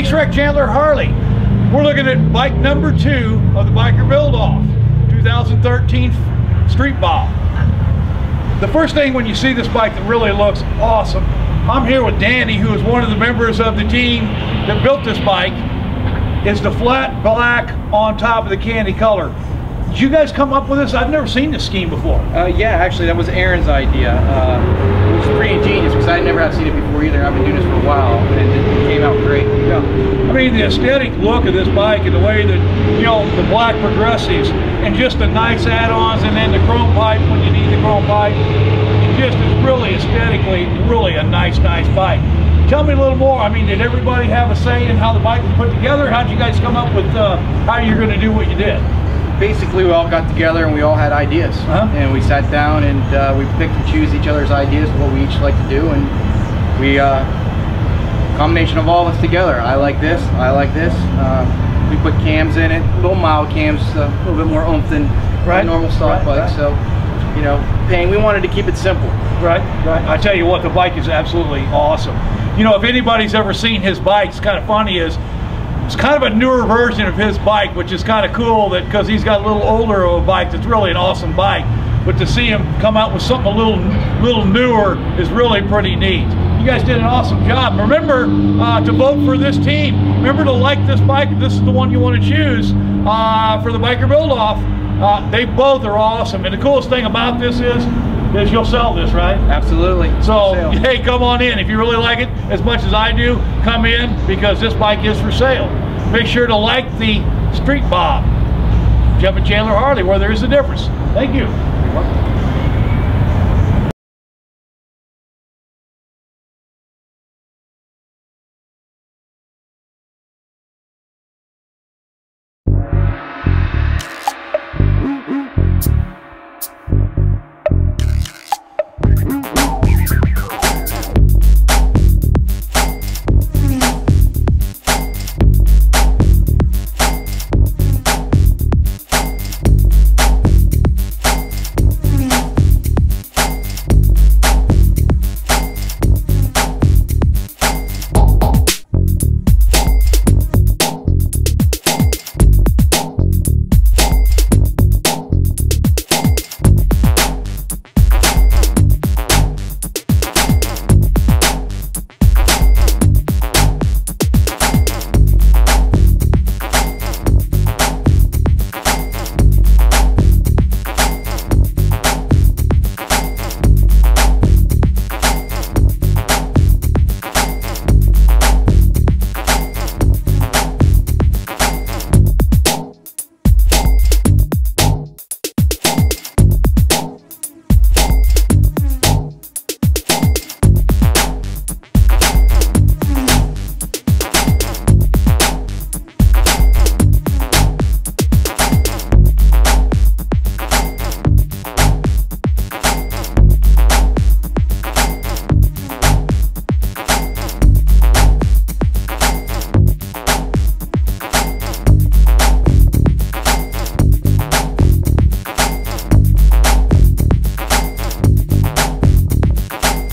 Chandler Harley. We're looking at bike number 2 of the Biker Build-Off, 2013 Street Bob. The first thing when you see this bike that really looks awesome, I'm here with Danny, who is one of the members of the team that built this bike, is the flat black on top of the candy color. Did you guys come up with this? I've never seen this scheme before. Yeah, actually that was Aaron's idea. It was pretty ingenious because I never have seen it before either. I've been doing this for a while and it came out great. Yeah. I mean, the aesthetic look of this bike and the way that, you know, the black progressives and just the nice add-ons and then the chrome pipe when you need the chrome pipe. It just is really aesthetically really a nice bike. Tell me a little more. I mean, did everybody have a say in how the bike was put together? How did you guys come up with how you're going to do what you did? Basically, we all got together and we all had ideas. And we sat down and we picked and choose each other's ideas, what we each like to do, and we combination of all of us together. I like this, I like this. We put cams in it, little mild cams, a little bit more oomph than a normal stock bike. So, you know, we wanted to keep it simple. Right. I tell you what, the bike is absolutely awesome. You know, if anybody's ever seen his bike, it's kind of funny is, it's kind of a newer version of his bike, which is kind of cool that because he's got a little older of a bike that's really an awesome bike. But to see him come out with something a little newer is really pretty neat. You guys did an awesome job. Remember to vote for this team. Remember to like this bike if this is the one you want to choose for the Biker Build-Off. They both are awesome. And the coolest thing about this is you'll sell this, right? Absolutely. So, hey, come on in. If you really like it as much as I do, come in because this bike is for sale. Make sure to like the Street Bob. Jeff and Chandler Harley, where there is a difference. Thank you.